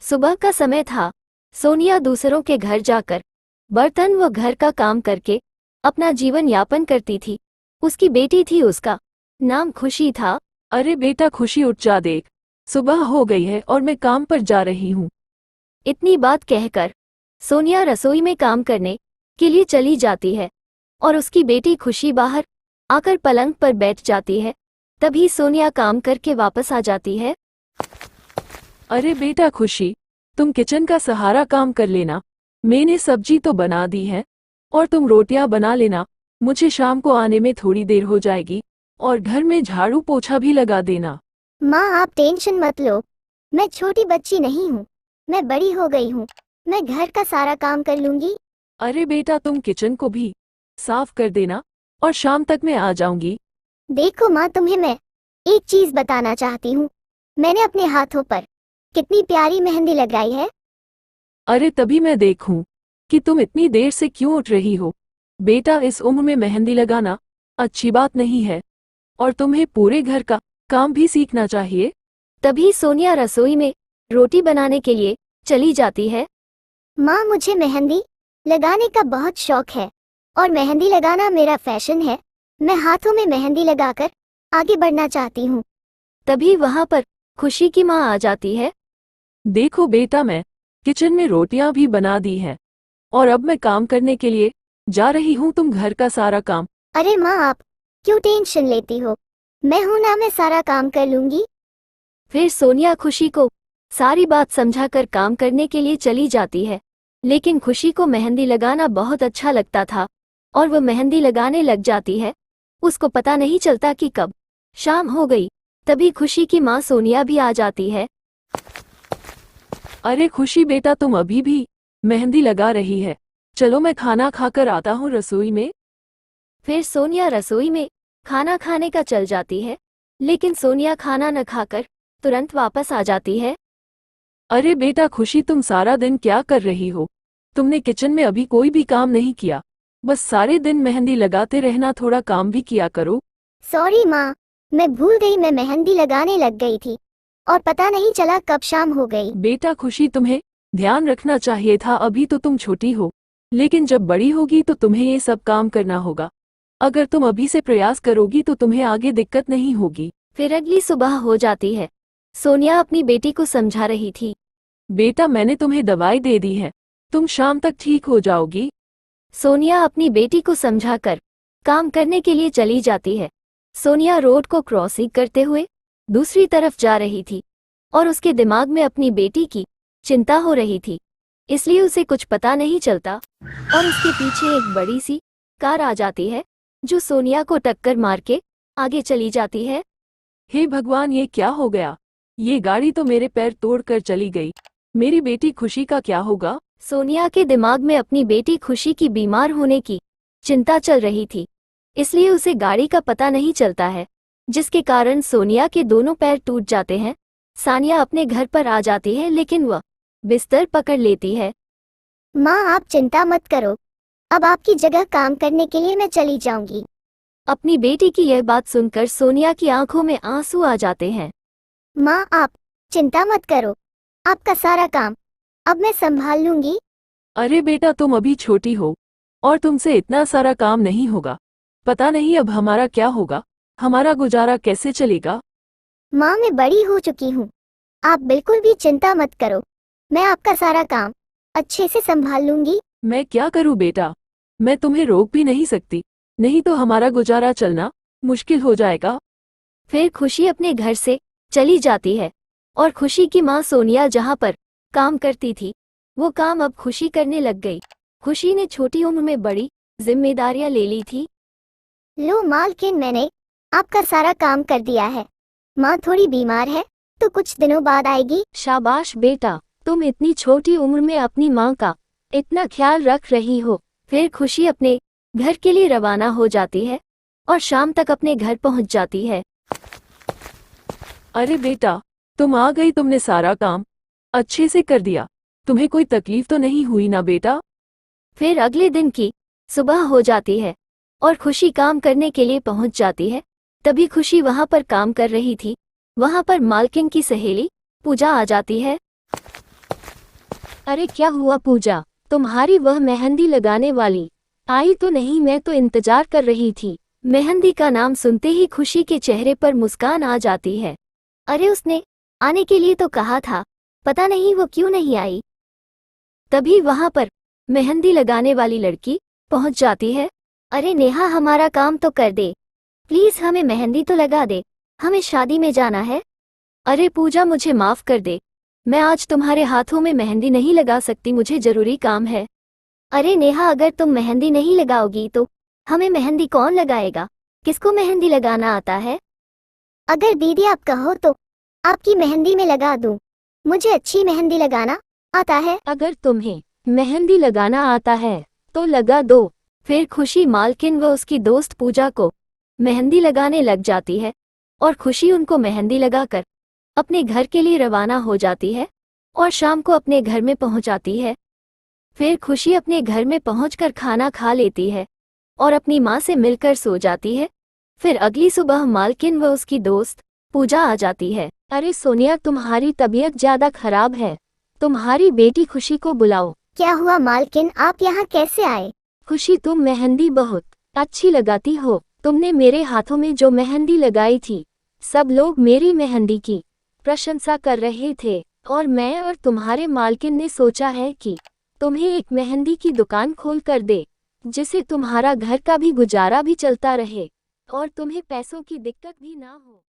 सुबह का समय था। सोनिया दूसरों के घर जाकर बर्तन व घर का काम करके अपना जीवन यापन करती थी। उसकी बेटी थी, उसका नाम खुशी था। अरे बेटा खुशी, उठ जा, देख सुबह हो गई है और मैं काम पर जा रही हूँ। इतनी बात कहकर सोनिया रसोई में काम करने के लिए चली जाती है और उसकी बेटी खुशी बाहर आकर पलंग पर बैठ जाती है। तभी सोनिया काम करके वापस आ जाती है। अरे बेटा खुशी, तुम किचन का सहारा काम कर लेना। मैंने सब्जी तो बना दी है और तुम रोटियां बना लेना। मुझे शाम को आने में थोड़ी देर हो जाएगी और घर में झाड़ू पोछा भी लगा देना। माँ आप टेंशन मत लो, मैं छोटी बच्ची नहीं हूँ, मैं बड़ी हो गई हूँ, मैं घर का सारा काम कर लूंगी। अरे बेटा तुम किचन को भी साफ कर देना और शाम तक मैं आ जाऊंगी। देखो माँ, तुम्हें मैं एक चीज बताना चाहती हूँ। मैंने अपने हाथों पर कितनी प्यारी मेहंदी लगाई है। अरे तभी मैं देखूं कि तुम इतनी देर से क्यों उठ रही हो। बेटा इस उम्र में मेहंदी लगाना अच्छी बात नहीं है और तुम्हें पूरे घर का काम भी सीखना चाहिए। तभी सोनिया रसोई में रोटी बनाने के लिए चली जाती है। माँ मुझे मेहंदी लगाने का बहुत शौक है और मेहंदी लगाना मेरा फैशन है। मैं हाथों में मेहंदी लगाकर आगे बढ़ना चाहती हूँ। तभी वहां पर खुशी की माँ आ जाती है। देखो बेटा, मैं किचन में रोटियां भी बना दी हैं और अब मैं काम करने के लिए जा रही हूँ। तुम घर का सारा काम। अरे माँ आप क्यों टेंशन लेती हो, मैं हूं ना, मैं सारा काम कर लूंगी। फिर सोनिया खुशी को सारी बात समझाकर काम करने के लिए चली जाती है। लेकिन खुशी को मेहंदी लगाना बहुत अच्छा लगता था और वह मेहंदी लगाने लग जाती है। उसको पता नहीं चलता कि कब शाम हो गई। तभी खुशी की माँ सोनिया भी आ जाती है। अरे खुशी बेटा, तुम अभी भी मेहंदी लगा रही है। चलो मैं खाना खाकर आता हूँ रसोई में। फिर सोनिया रसोई में खाना खाने का चल जाती है। लेकिन सोनिया खाना न खाकर तुरंत वापस आ जाती है। अरे बेटा खुशी, तुम सारा दिन क्या कर रही हो। तुमने किचन में अभी कोई भी काम नहीं किया, बस सारे दिन मेहंदी लगाते रहना। थोड़ा काम भी किया करो। सॉरी माँ, मैं भूल गई, मैं मेहंदी लगाने लग गई थी और पता नहीं चला कब शाम हो गई। बेटा खुशी, तुम्हें ध्यान रखना चाहिए था। अभी तो तुम छोटी हो, लेकिन जब बड़ी होगी तो तुम्हें ये सब काम करना होगा। अगर तुम अभी से प्रयास करोगी तो तुम्हें आगे दिक्कत नहीं होगी। फिर अगली सुबह हो जाती है। सोनिया अपनी बेटी को समझा रही थी। बेटा मैंने तुम्हें दवाई दे दी है, तुम शाम तक ठीक हो जाओगी। सोनिया अपनी बेटी को समझाकर काम करने के लिए चली जाती है। सोनिया रोड को क्रॉसिंग करते हुए दूसरी तरफ जा रही थी और उसके दिमाग में अपनी बेटी की चिंता हो रही थी, इसलिए उसे कुछ पता नहीं चलता और उसके पीछे एक बड़ी सी कार आ जाती है जो सोनिया को टक्कर मार के आगे चली जाती है। हे भगवान, ये क्या हो गया। ये गाड़ी तो मेरे पैर तोड़कर चली गई। मेरी बेटी खुशी का क्या होगा। सोनिया के दिमाग में अपनी बेटी खुशी की बीमार होने की चिंता चल रही थी, इसलिए उसे गाड़ी का पता नहीं चलता है, जिसके कारण सोनिया के दोनों पैर टूट जाते हैं। सानिया अपने घर पर आ जाती है लेकिन वह बिस्तर पकड़ लेती है। माँ आप चिंता मत करो, अब आपकी जगह काम करने के लिए मैं चली जाऊंगी। अपनी बेटी की यह बात सुनकर सोनिया की आंखों में आंसू आ जाते हैं। माँ आप चिंता मत करो, आपका सारा काम अब मैं संभाल लूंगी। अरे बेटा, तुम अभी छोटी हो और तुमसे इतना सारा काम नहीं होगा। पता नहीं अब हमारा क्या होगा, हमारा गुजारा कैसे चलेगा। माँ मैं बड़ी हो चुकी हूँ, आप बिल्कुल भी चिंता मत करो, मैं आपका सारा काम अच्छे से संभाल लूंगी। मैं क्या करूँ बेटा, मैं तुम्हें रोक भी नहीं सकती, नहीं तो हमारा गुजारा चलना मुश्किल हो जाएगा। फिर खुशी अपने घर से चली जाती है और खुशी की माँ सोनिया जहाँ पर काम करती थी वो काम अब खुशी करने लग गई। खुशी ने छोटी उम्र में बड़ी जिम्मेदारियां ले ली थी। लो मालकिन, मैंने आपका सारा काम कर दिया है। माँ थोड़ी बीमार है तो कुछ दिनों बाद आएगी। शाबाश बेटा, तुम इतनी छोटी उम्र में अपनी माँ का इतना ख्याल रख रही हो। फिर खुशी अपने घर के लिए रवाना हो जाती है और शाम तक अपने घर पहुंच जाती है। अरे बेटा, तुम आ गई, तुमने सारा काम अच्छे से कर दिया। तुम्हें कोई तकलीफ तो नहीं हुई ना बेटा। फिर अगले दिन की सुबह हो जाती है और खुशी काम करने के लिए पहुंच जाती है। तभी खुशी वहां पर काम कर रही थी। वहां पर मालकिन की सहेली पूजा आ जाती है। अरे क्या हुआ पूजा, तुम्हारी वह मेहंदी लगाने वाली आई तो नहीं? मैं तो इंतजार कर रही थी। मेहंदी का नाम सुनते ही खुशी के चेहरे पर मुस्कान आ जाती है। अरे उसने आने के लिए तो कहा था, पता नहीं वो क्यों नहीं आई। तभी वहां पर मेहंदी लगाने वाली लड़की पहुंच जाती है। अरे नेहा, हमारा काम तो कर दे प्लीज, हमें मेहंदी तो लगा दे, हमें शादी में जाना है। अरे पूजा, मुझे माफ कर दे, मैं आज तुम्हारे हाथों में मेहंदी नहीं लगा सकती, मुझे जरूरी काम है। अरे नेहा, अगर तुम मेहंदी नहीं लगाओगी तो हमें मेहंदी कौन लगाएगा? किसको मेहंदी लगाना आता है? अगर दीदी आप कहो तो आपकी मेहंदी में लगा दूं। मुझे अच्छी मेहंदी लगाना आता है। अगर तुम्हें मेहंदी लगाना आता है तो लगा दो। फिर खुशी मालकिन व उसकी दोस्त पूजा को मेहंदी लगाने लग जाती है और खुशी उनको मेहंदी लगाकर अपने घर के लिए रवाना हो जाती है और शाम को अपने घर में पहुंचाती है। फिर खुशी अपने घर में पहुंचकर खाना खा लेती है और अपनी माँ से मिलकर सो जाती है। फिर अगली सुबह मालकिन व उसकी दोस्त पूजा आ जाती है। अरे सोनिया, तुम्हारी तबीयत ज्यादा खराब है, तुम्हारी बेटी खुशी को बुलाओ। क्या हुआ मालकिन, आप यहाँ कैसे आए? खुशी, तुम मेहंदी बहुत अच्छी लगाती हो। तुमने मेरे हाथों में जो मेहंदी लगाई थी, सब लोग मेरी मेहंदी की प्रशंसा कर रहे थे और मैं और तुम्हारे मालकिन ने सोचा है कि तुम्हें एक मेहंदी की दुकान खोल कर दे, जिससे तुम्हारा घर का भी गुजारा भी चलता रहे और तुम्हें पैसों की दिक्कत भी ना हो।